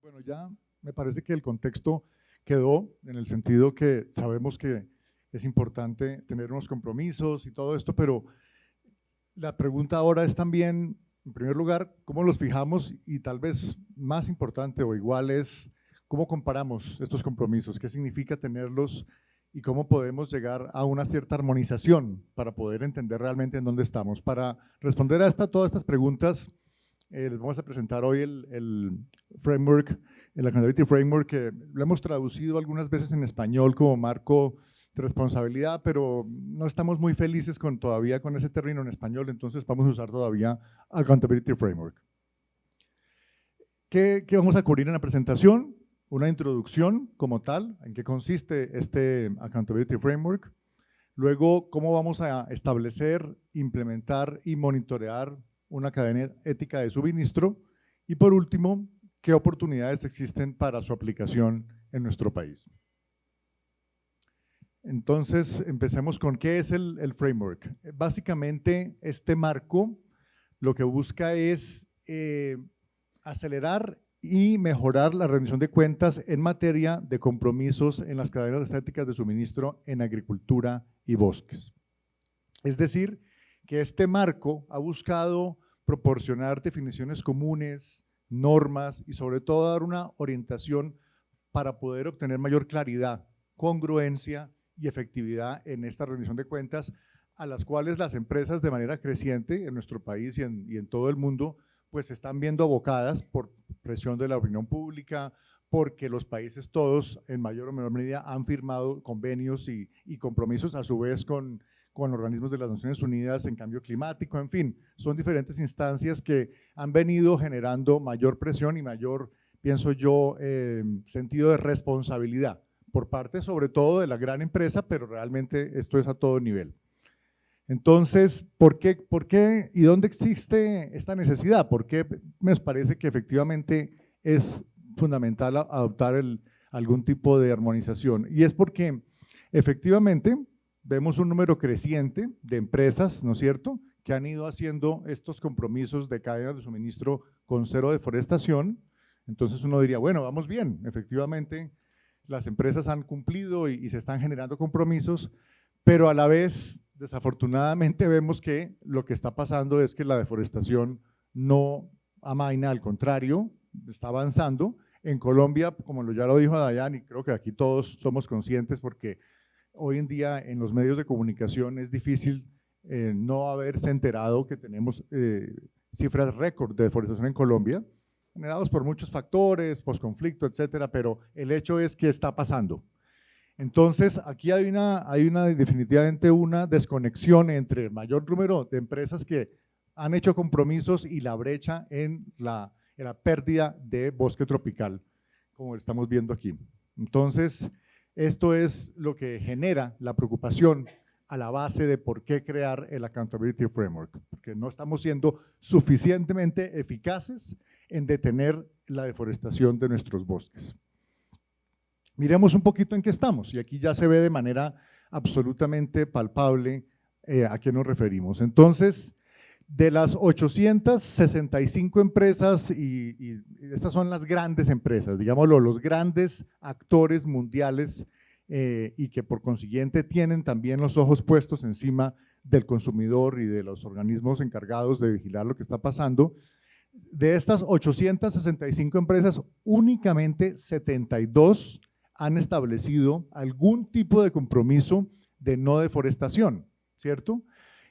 Bueno, ya me parece que el contexto quedó en el sentido que sabemos que es importante tener unos compromisos y todo esto, pero la pregunta ahora es también, en primer lugar, ¿cómo los fijamos? Y tal vez más importante o igual es, ¿cómo comparamos estos compromisos? ¿Qué significa tenerlos? ¿Y cómo podemos llegar a una cierta armonización para poder entender realmente en dónde estamos? Para responder a todas estas preguntas, les vamos a presentar hoy el framework, el Accountability Framework, que lo hemos traducido algunas veces en español como marco de responsabilidad, pero no estamos muy felices todavía con ese término en español, entonces vamos a usar todavía Accountability Framework. ¿Qué vamos a cubrir en la presentación? Una introducción como tal, en qué consiste este Accountability Framework. Luego, cómo vamos a establecer, implementar y monitorear una cadena ética de suministro. Y por último, qué oportunidades existen para su aplicación en nuestro país. Entonces, empecemos con qué es el framework. Básicamente, este marco lo que busca es acelerar y mejorar la rendición de cuentas en materia de compromisos en las cadenas éticas de suministro en agricultura y bosques. Es decir, que este marco ha buscado proporcionar definiciones comunes, normas y sobre todo dar una orientación para poder obtener mayor claridad, congruencia y efectividad en esta rendición de cuentas, a las cuales las empresas de manera creciente en nuestro país y en todo el mundo pues se están viendo abocadas por presión de la opinión pública, porque los países todos en mayor o menor medida han firmado convenios y compromisos a su vez con organismos de las Naciones Unidas en cambio climático, en fin, son diferentes instancias que han venido generando mayor presión y mayor, pienso yo, sentido de responsabilidad por parte sobre todo de la gran empresa, pero realmente esto es a todo nivel. Entonces, ¿por qué y dónde existe esta necesidad? ¿Por qué me parece que efectivamente es fundamental adoptar algún tipo de armonización? Y es porque efectivamente vemos un número creciente de empresas, ¿no es cierto?, que han ido haciendo estos compromisos de cadena de suministro con cero deforestación. Entonces uno diría, bueno, vamos bien, efectivamente las empresas han cumplido y se están generando compromisos, pero a la vez desafortunadamente vemos que lo que está pasando es que la deforestación no amaina, al contrario, está avanzando. En Colombia, como ya lo dijo Dayan, y creo que aquí todos somos conscientes porque hoy en día en los medios de comunicación es difícil no haberse enterado que tenemos cifras récord de deforestación en Colombia, generados por muchos factores, posconflicto, etcétera, pero el hecho es que está pasando. Entonces, aquí hay definitivamente una desconexión entre el mayor número de empresas que han hecho compromisos y la brecha en la pérdida de bosque tropical, como estamos viendo aquí. Entonces, esto es lo que genera la preocupación a la base de por qué crear el Accountability Framework, porque no estamos siendo suficientemente eficaces en detener la deforestación de nuestros bosques. Miremos un poquito en qué estamos, y aquí ya se ve de manera absolutamente palpable a qué nos referimos. Entonces, de las 865 empresas, y estas son las grandes empresas, digámoslo, los grandes actores mundiales y que por consiguiente tienen también los ojos puestos encima del consumidor y de los organismos encargados de vigilar lo que está pasando. De estas 865 empresas, únicamente 72 han establecido algún tipo de compromiso de no deforestación, ¿cierto?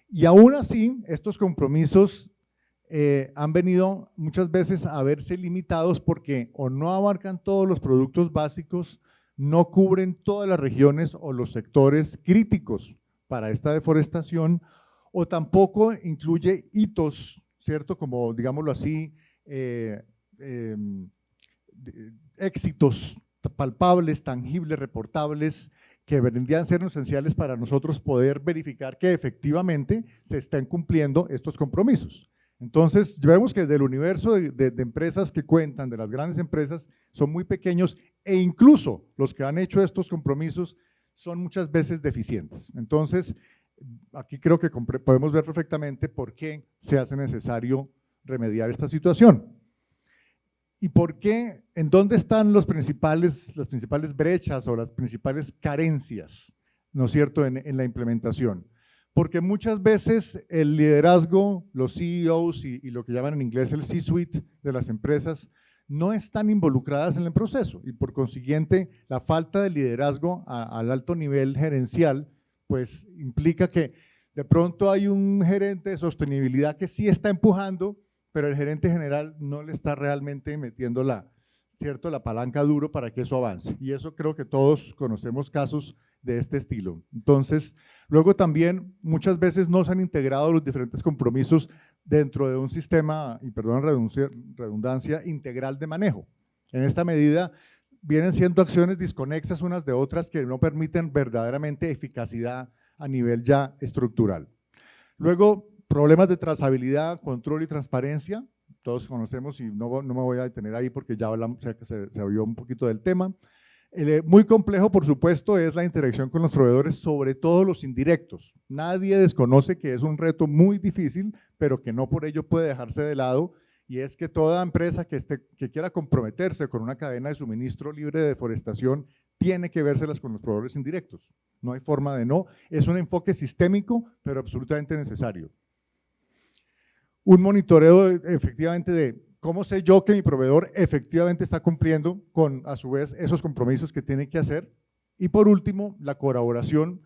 Y aún así, estos compromisos han venido muchas veces a verse limitados porque o no abarcan todos los productos básicos, no cubren todas las regiones o los sectores críticos para esta deforestación, o tampoco incluye hitos, ¿cierto? Como, digámoslo así, éxitos palpables, tangibles, reportables, que vendrían a ser esenciales para nosotros poder verificar que efectivamente se estén cumpliendo estos compromisos. Entonces, vemos que del universo de empresas que cuentan, de las grandes empresas, son muy pequeños e incluso los que han hecho estos compromisos son muchas veces deficientes. Entonces, aquí creo que podemos ver perfectamente por qué se hace necesario remediar esta situación. ¿Y por qué? ¿En dónde están las principales brechas o las principales carencias, ¿no es cierto?, en la implementación? Porque muchas veces el liderazgo, los CEOs y lo que llaman en inglés el C-suite de las empresas, no están involucradas en el proceso y por consiguiente la falta de liderazgo al alto nivel gerencial pues implica que de pronto hay un gerente de sostenibilidad que sí está empujando, pero el gerente general no le está realmente metiendo la palanca duro para que eso avance. Y eso creo que todos conocemos casos de este estilo. Entonces, luego también muchas veces no se han integrado los diferentes compromisos dentro de un sistema, y perdón redundancia, integral de manejo. En esta medida vienen siendo acciones desconexas unas de otras que no permiten verdaderamente eficacidad a nivel ya estructural. Luego, problemas de trazabilidad, control y transparencia, todos conocemos y no me voy a detener ahí porque ya hablamos, se habló un poquito del tema. Muy complejo, por supuesto, es la interacción con los proveedores, sobre todo los indirectos. Nadie desconoce que es un reto muy difícil, pero que no por ello puede dejarse de lado, y es que toda empresa que quiera comprometerse con una cadena de suministro libre de deforestación tiene que vérselas con los proveedores indirectos. No hay forma de no. Es un enfoque sistémico, pero absolutamente necesario. Un monitoreo efectivamente de cómo sé yo que mi proveedor efectivamente está cumpliendo con, a su vez, esos compromisos que tiene que hacer. Y por último, la colaboración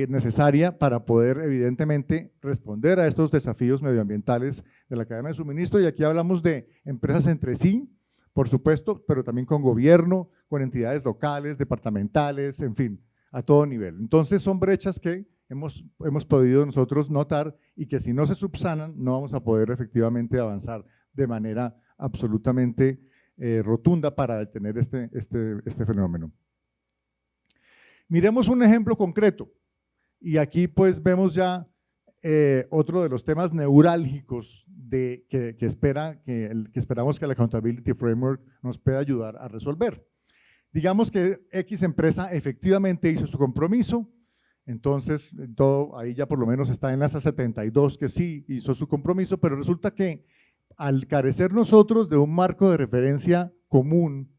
necesaria para poder evidentemente responder a estos desafíos medioambientales de la cadena de suministro. Y aquí hablamos de empresas entre sí, por supuesto, pero también con gobierno, con entidades locales, departamentales, en fin, a todo nivel. Entonces son brechas que hemos podido nosotros notar y que si no se subsanan no vamos a poder efectivamente avanzar de manera absolutamente rotunda para detener este fenómeno. Miremos un ejemplo concreto y aquí pues vemos ya otro de los temas neurálgicos que esperamos que el Accountability Framework nos pueda ayudar a resolver. Digamos que X empresa efectivamente hizo su compromiso, entonces todo ahí ya por lo menos está en la 72 que sí hizo su compromiso, pero resulta que al carecer nosotros de un marco de referencia común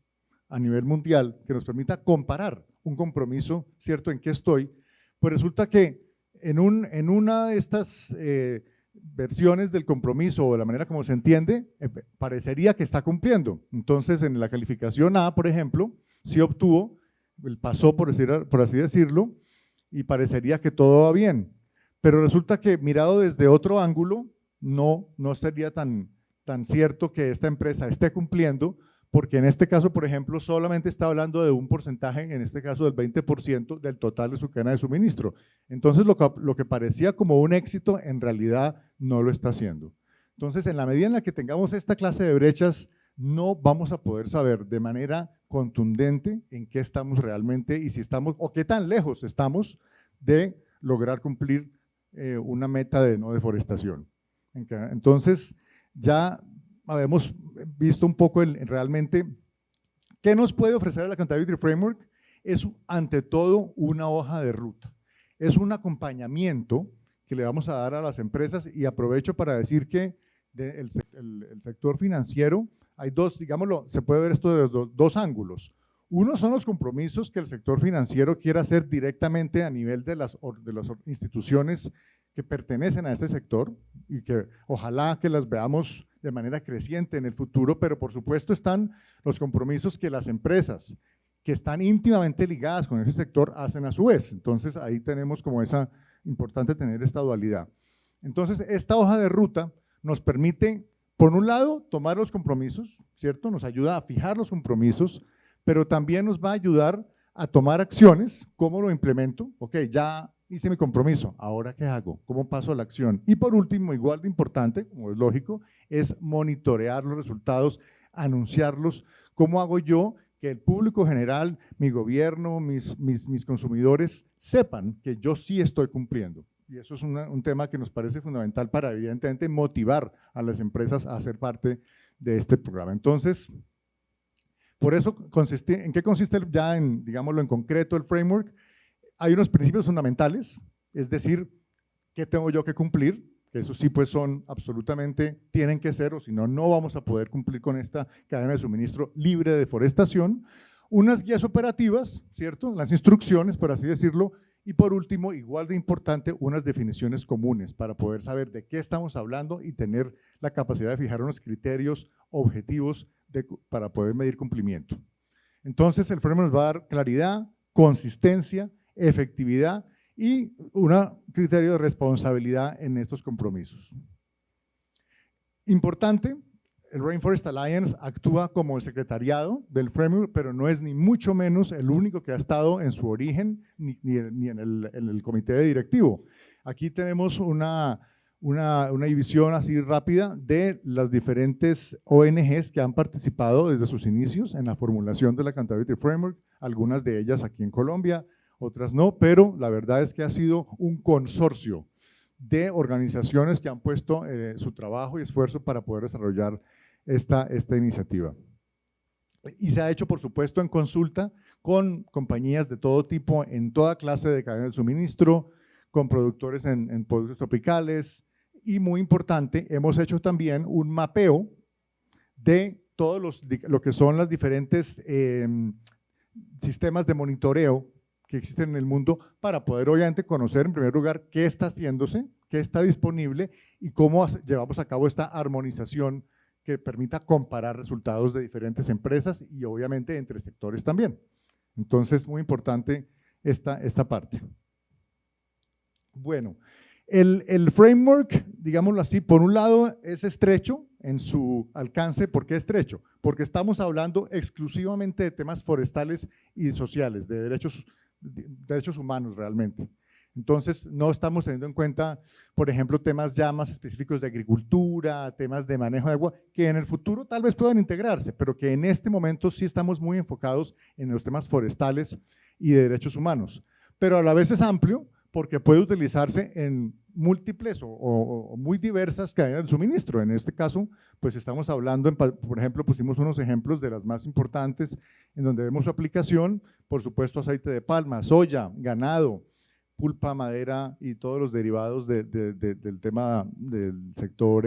a nivel mundial que nos permita comparar un compromiso, ¿cierto?, en qué estoy, pues resulta que en una de estas versiones del compromiso o de la manera como se entiende, parecería que está cumpliendo. Entonces, en la calificación A, por ejemplo, sí obtuvo, pasó por así decirlo, y parecería que todo va bien. Pero resulta que mirado desde otro ángulo, no sería tan cierto que esta empresa esté cumpliendo, porque en este caso, por ejemplo, solamente está hablando de un porcentaje, en este caso del 20% del total de su cadena de suministro. Entonces, lo que parecía como un éxito, en realidad no lo está haciendo. Entonces, en la medida en la que tengamos esta clase de brechas, no vamos a poder saber de manera contundente en qué estamos realmente y si estamos, o qué tan lejos estamos de lograr cumplir una meta de no deforestación. Entonces, ya habemos visto un poco realmente qué nos puede ofrecer el Accountability Framework. Es ante todo una hoja de ruta, es un acompañamiento que le vamos a dar a las empresas y aprovecho para decir que el sector financiero hay dos, digámoslo, se puede ver esto de dos ángulos. Uno son los compromisos que el sector financiero quiere hacer directamente a nivel de las instituciones que pertenecen a este sector y que ojalá que las veamos de manera creciente en el futuro, pero por supuesto están los compromisos que las empresas que están íntimamente ligadas con ese sector hacen a su vez. Entonces ahí tenemos como esa importante tener esta dualidad. Entonces esta hoja de ruta nos permite, por un lado, tomar los compromisos, ¿cierto? Nos ayuda a fijar los compromisos, pero también nos va a ayudar a tomar acciones. ¿Cómo lo implemento? Ok, ya hice mi compromiso, ¿ahora qué hago? ¿Cómo paso a la acción? Y por último, igual de importante, como es lógico, es monitorear los resultados, anunciarlos. ¿Cómo hago yo que el público general, mi gobierno, mis consumidores sepan que yo sí estoy cumpliendo? Y eso es un tema que nos parece fundamental para evidentemente motivar a las empresas a ser parte de este programa. Entonces, por eso, ¿en qué consiste ya, digámoslo en concreto, el framework? Hay unos principios fundamentales, es decir, ¿qué tengo yo que cumplir? que eso sí pues son absolutamente, tienen que ser, o si no, no vamos a poder cumplir con esta cadena de suministro libre de deforestación, unas guías operativas, ¿cierto? Las instrucciones, por así decirlo, y por último, igual de importante, unas definiciones comunes para poder saber de qué estamos hablando y tener la capacidad de fijar unos criterios objetivos para poder medir cumplimiento. Entonces, el framework nos va a dar claridad, consistencia, efectividad y un criterio de responsabilidad en estos compromisos. Importante, el Rainforest Alliance actúa como el secretariado del framework, pero no es ni mucho menos el único que ha estado en su origen ni en el comité de directivo. Aquí tenemos una división así rápida de las diferentes ONGs que han participado desde sus inicios en la formulación de la Accountability Framework, algunas de ellas aquí en Colombia, otras no, pero la verdad es que ha sido un consorcio de organizaciones que han puesto su trabajo y esfuerzo para poder desarrollar esta iniciativa. Y se ha hecho, por supuesto, en consulta con compañías de todo tipo, en toda clase de cadena de suministro, con productores en productos tropicales y, muy importante, hemos hecho también un mapeo de todos lo que son las diferentes sistemas de monitoreo que existen en el mundo para poder obviamente conocer en primer lugar qué está haciéndose, qué está disponible y cómo llevamos a cabo esta armonización que permita comparar resultados de diferentes empresas y obviamente entre sectores también. Entonces, muy importante esta parte. Bueno, el framework, digámoslo así, por un lado es estrecho en su alcance. ¿Por qué estrecho? Porque estamos hablando exclusivamente de temas forestales y sociales, de derechos humanos realmente. Entonces, no estamos teniendo en cuenta, por ejemplo, temas ya más específicos de agricultura, temas de manejo de agua, que en el futuro tal vez puedan integrarse, pero que en este momento sí estamos muy enfocados en los temas forestales y de derechos humanos. Pero a la vez es amplio porque puede utilizarse en múltiples o muy diversas cadenas de suministro. En este caso, pues estamos hablando, por ejemplo, pusimos unos ejemplos de las más importantes en donde vemos su aplicación, por supuesto, aceite de palma, soya, ganado, pulpa, madera y todos los derivados del tema del sector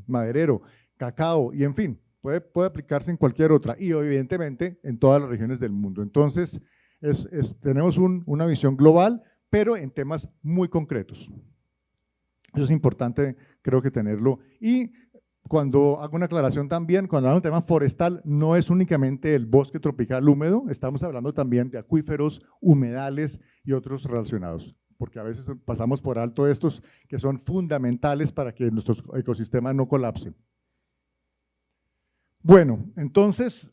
maderero, cacao y en fin, puede aplicarse en cualquier otra y evidentemente en todas las regiones del mundo. Entonces, tenemos una visión global, pero en temas muy concretos. Eso es importante, creo que tenerlo. Y cuando hago una aclaración también, cuando hablamos de tema forestal, no es únicamente el bosque tropical húmedo, estamos hablando también de acuíferos, humedales y otros relacionados, porque a veces pasamos por alto estos que son fundamentales para que nuestro ecosistema no colapse. Bueno, entonces,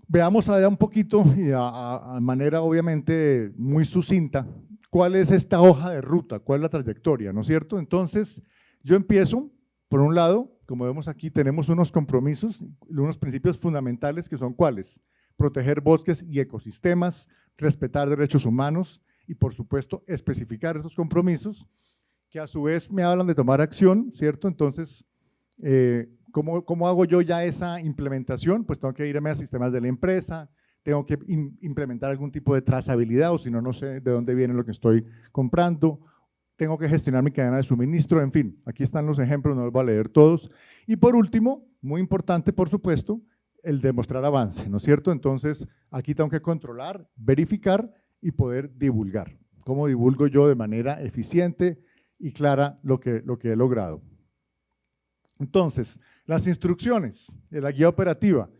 veamos allá un poquito y a manera obviamente muy sucinta, ¿cuál es esta hoja de ruta? ¿Cuál es la trayectoria? ¿No es cierto? Entonces, yo empiezo, por un lado, como vemos aquí, tenemos unos compromisos, unos principios fundamentales que son ¿cuáles? Proteger bosques y ecosistemas, respetar derechos humanos y, por supuesto, especificar esos compromisos que a su vez me hablan de tomar acción, ¿cierto? Entonces, ¿cómo hago yo ya esa implementación? Pues tengo que irme a sistemas de la empresa, tengo que implementar algún tipo de trazabilidad o si no, no sé de dónde viene lo que estoy comprando, tengo que gestionar mi cadena de suministro, en fin, aquí están los ejemplos, no los voy a leer todos. Y por último, muy importante por supuesto, el demostrar avance, ¿no es cierto? Entonces, aquí tengo que controlar, verificar y poder divulgar. ¿Cómo divulgo yo de manera eficiente y clara lo que he logrado? Entonces, las instrucciones de la guía operativa,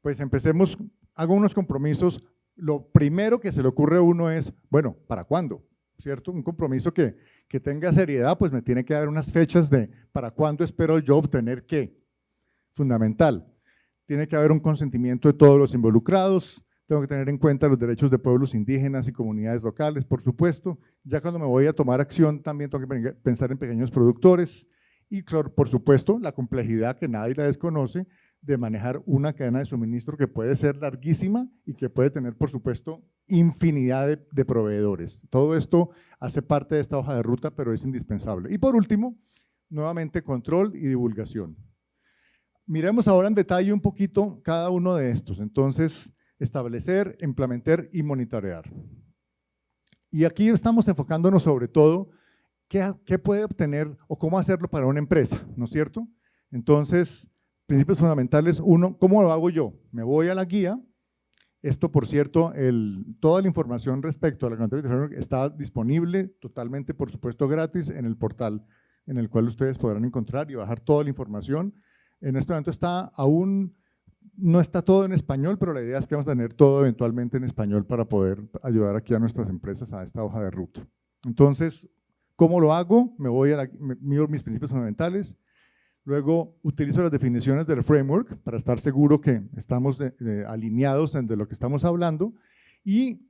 pues empecemos, hago unos compromisos. Lo primero que se le ocurre a uno es, bueno, ¿para cuándo? ¿Cierto? Un compromiso que tenga seriedad, pues me tiene que dar unas fechas de para cuándo espero yo obtener qué. Fundamental. Tiene que haber un consentimiento de todos los involucrados, tengo que tener en cuenta los derechos de pueblos indígenas y comunidades locales, por supuesto. Ya cuando me voy a tomar acción también tengo que pensar en pequeños productores y, por supuesto, la complejidad que nadie la desconoce de manejar una cadena de suministro que puede ser larguísima y que puede tener, por supuesto, infinidad de proveedores. Todo esto hace parte de esta hoja de ruta, pero es indispensable. Y por último, nuevamente, control y divulgación. Miremos ahora en detalle un poquito cada uno de estos. Entonces, establecer, implementar y monitorear. Y aquí estamos enfocándonos sobre todo ¿qué puede obtener o cómo hacerlo para una empresa? ¿No es cierto? Entonces, principios fundamentales, uno, ¿cómo lo hago yo? Me voy a la guía. Esto, por cierto, toda la información respecto a la Accountability Framework está disponible totalmente, por supuesto, gratis en el portal en el cual ustedes podrán encontrar y bajar toda la información. En este momento no está todo en español, pero la idea es que vamos a tener todo eventualmente en español para poder ayudar aquí a nuestras empresas a esta hoja de ruta. Entonces, ¿cómo lo hago? Miro mis principios fundamentales. Luego utilizo las definiciones del framework para estar seguro que estamos alineados en de lo que estamos hablando y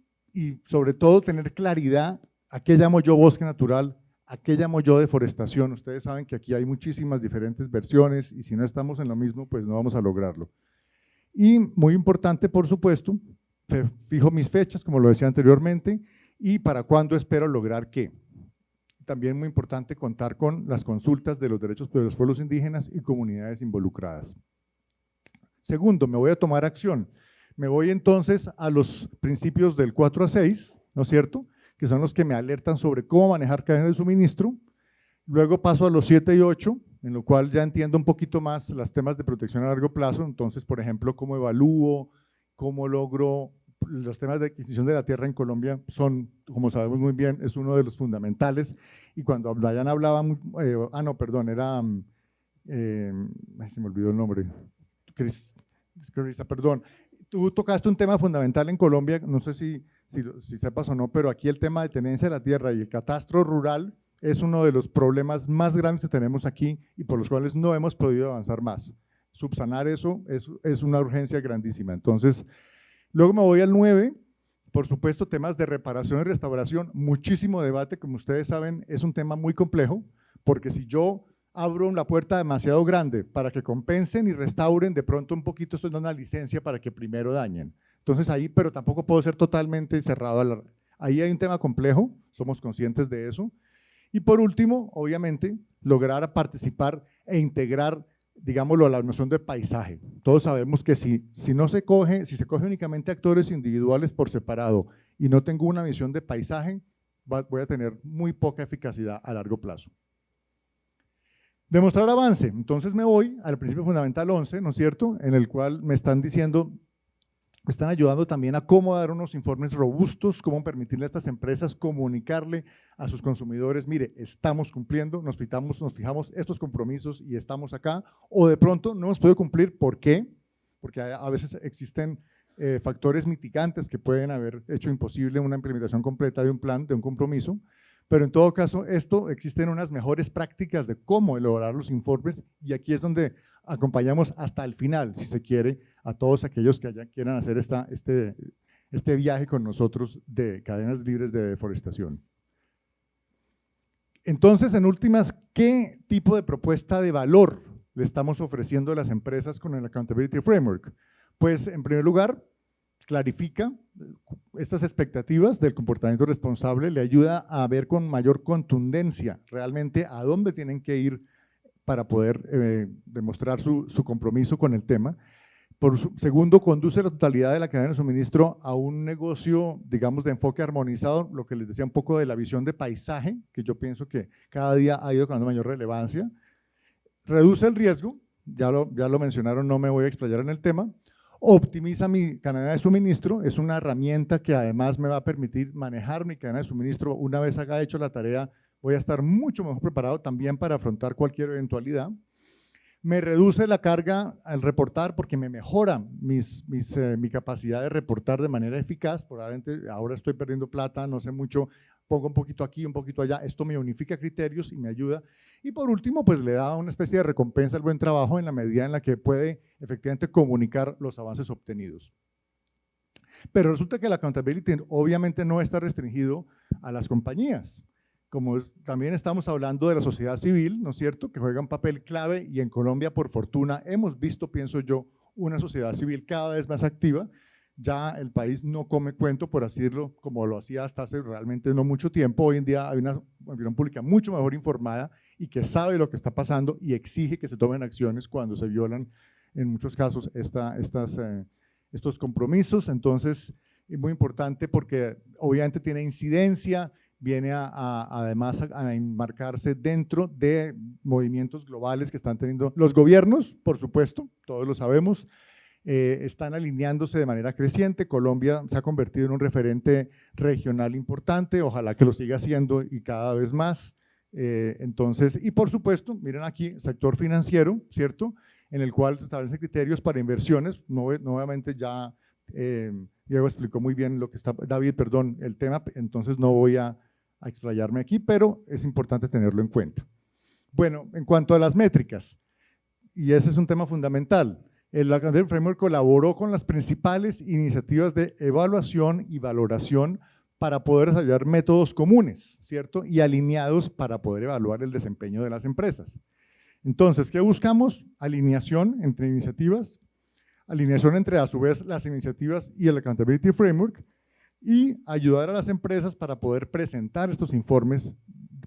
sobre todo tener claridad a qué llamo yo bosque natural, a qué llamo yo deforestación. Ustedes saben que aquí hay muchísimas diferentes versiones y si no estamos en lo mismo, pues no vamos a lograrlo. Y muy importante, por supuesto, fijo mis fechas, como lo decía anteriormente, y para cuándo espero lograr qué. También muy importante contar con las consultas de los derechos de los pueblos indígenas y comunidades involucradas. Segundo, me voy a tomar acción. Me voy entonces a los principios del 4 a 6, ¿no es cierto?, que son los que me alertan sobre cómo manejar cadenas de suministro. Luego paso a los 7 y 8, en lo cual ya entiendo un poquito más los temas de protección a largo plazo. Entonces, por ejemplo, cómo evalúo, cómo logro. Los temas de adquisición de la tierra en Colombia son, como sabemos muy bien, es uno de los fundamentales. Y cuando Dayan hablaba, se me olvidó el nombre, perdón, tú tocaste un tema fundamental en Colombia, no sé si sepas o no, pero aquí el tema de tenencia de la tierra y el catastro rural es uno de los problemas más grandes que tenemos aquí y por los cuales no hemos podido avanzar más. Subsanar eso es una urgencia grandísima. Entonces, luego me voy al 9, por supuesto, temas de reparación y restauración, muchísimo debate, como ustedes saben, es un tema muy complejo, porque si yo abro la puerta demasiado grande para que compensen y restauren, de pronto un poquito estoy dando una licencia para que primero dañen. Entonces ahí, pero tampoco puedo ser totalmente cerrado. Ahí hay un tema complejo, somos conscientes de eso. Y por último, obviamente, lograr participar e integrar, digámoslo, a la noción de paisaje. Todos sabemos que si se coge únicamente actores individuales por separado y no tengo una visión de paisaje, voy a tener muy poca eficacidad a largo plazo. Demostrar avance. Entonces me voy al principio fundamental 11, ¿no es cierto?, en el cual me están ayudando también a cómo dar unos informes robustos, cómo permitirle a estas empresas comunicarle a sus consumidores, mire, estamos cumpliendo, nos fijamos estos compromisos y estamos acá, o de pronto no hemos podido cumplir. ¿Por qué? Porque a veces existen factores mitigantes que pueden haber hecho imposible una implementación completa de un plan, de un compromiso, pero en todo caso existen unas mejores prácticas de cómo elaborar los informes y aquí es donde acompañamos hasta el final, si se quiere, a todos aquellos que quieran hacer este viaje con nosotros de cadenas libres de deforestación. Entonces, en últimas, ¿qué tipo de propuesta de valor le estamos ofreciendo a las empresas con el Accountability Framework? Pues, en primer lugar, clarifica estas expectativas del comportamiento responsable, le ayuda a ver con mayor contundencia realmente a dónde tienen que ir para poder demostrar su compromiso con el tema. Segundo, conduce la totalidad de la cadena de suministro a un negocio, digamos, de enfoque armonizado, lo que les decía un poco de la visión de paisaje, que yo pienso que cada día ha ido ganando mayor relevancia. Reduce el riesgo, ya lo mencionaron, no me voy a explayar en el tema. Optimiza mi cadena de suministro, es una herramienta que además me va a permitir manejar mi cadena de suministro. Una vez haya hecho la tarea, voy a estar mucho mejor preparado también para afrontar cualquier eventualidad. Me reduce la carga al reportar porque me mejora mi capacidad de reportar de manera eficaz. Probablemente ahora estoy perdiendo plata, no sé mucho, pongo un poquito aquí, un poquito allá. Esto me unifica criterios y me ayuda. Y por último, pues le da una especie de recompensa al buen trabajo en la medida en la que puede efectivamente comunicar los avances obtenidos. Pero resulta que la accountability obviamente no está restringido a las compañías. Como también estamos hablando de la sociedad civil, ¿no es cierto?, que juega un papel clave y en Colombia, por fortuna, hemos visto, pienso yo, una sociedad civil cada vez más activa. Ya el país no come cuento, por así decirlo, como lo hacía hasta hace realmente no mucho tiempo. Hoy en día hay una opinión pública mucho mejor informada y que sabe lo que está pasando y exige que se tomen acciones cuando se violan, en muchos casos, estos compromisos. Entonces, es muy importante porque obviamente tiene incidencia, viene además a enmarcarse dentro de movimientos globales que están teniendo los gobiernos, por supuesto, todos lo sabemos, están alineándose de manera creciente. Colombia se ha convertido en un referente regional importante, ojalá que lo siga haciendo y cada vez más. Entonces, y por supuesto, miren aquí, sector financiero, ¿cierto?, en el cual se establecen criterios para inversiones. Nuevamente ya Diego explicó muy bien lo que está, David, perdón, el tema, entonces no voy a explayarme aquí, pero es importante tenerlo en cuenta. Bueno, en cuanto a las métricas, y ese es un tema fundamental, el Accountability Framework colaboró con las principales iniciativas de evaluación y valoración para poder desarrollar métodos comunes, ¿cierto?, y alineados para poder evaluar el desempeño de las empresas. Entonces, ¿qué buscamos? Alineación entre iniciativas, alineación entre a su vez las iniciativas y el Accountability Framework, y ayudar a las empresas para poder presentar estos informes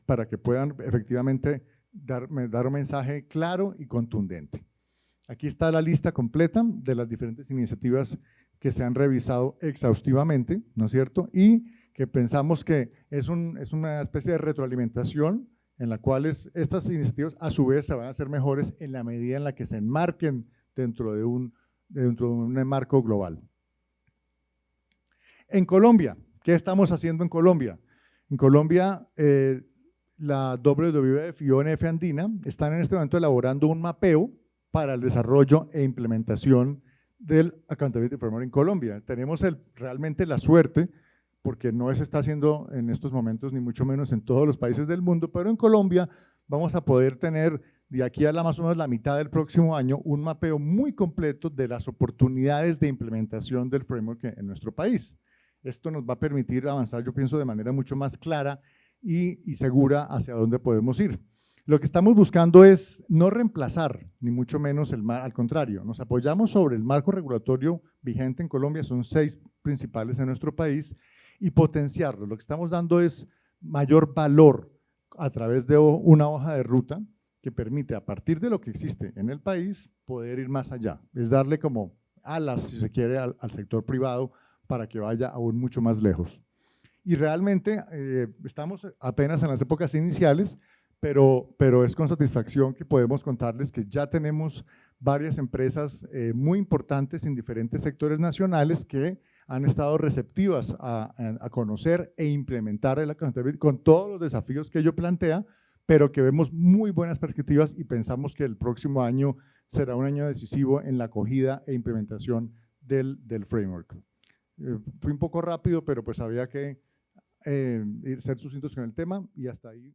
para que puedan efectivamente dar un mensaje claro y contundente. Aquí está la lista completa de las diferentes iniciativas que se han revisado exhaustivamente, ¿no es cierto? Y que pensamos que es una especie de retroalimentación en la cual estas iniciativas a su vez se van a hacer mejores en la medida en la que se enmarquen dentro de un marco global. En Colombia, ¿qué estamos haciendo en Colombia? En Colombia, la WWF y ONF Andina están en este momento elaborando un mapeo para el desarrollo e implementación del Accountability Framework en Colombia. Tenemos realmente la suerte, porque no se está haciendo en estos momentos, ni mucho menos en todos los países del mundo, pero en Colombia vamos a poder tener de aquí a más o menos la mitad del próximo año un mapeo muy completo de las oportunidades de implementación del framework en nuestro país. Esto nos va a permitir avanzar, yo pienso, de manera mucho más clara y segura hacia dónde podemos ir. Lo que estamos buscando es no reemplazar, ni mucho menos al contrario, nos apoyamos sobre el marco regulatorio vigente en Colombia, son 6 principales en nuestro país, y potenciarlo. Lo que estamos dando es mayor valor a través de una hoja de ruta que permite, a partir de lo que existe en el país, poder ir más allá. Es darle como alas, si se quiere, al sector privado para que vaya aún mucho más lejos. Y realmente estamos apenas en las épocas iniciales, pero es con satisfacción que podemos contarles que ya tenemos varias empresas muy importantes en diferentes sectores nacionales que han estado receptivas a conocer e implementar el Accountability con todos los desafíos que ello plantea, pero que vemos muy buenas perspectivas y pensamos que el próximo año será un año decisivo en la acogida e implementación del framework. Fui un poco rápido, pero pues había que ser sucintos con el tema y hasta ahí.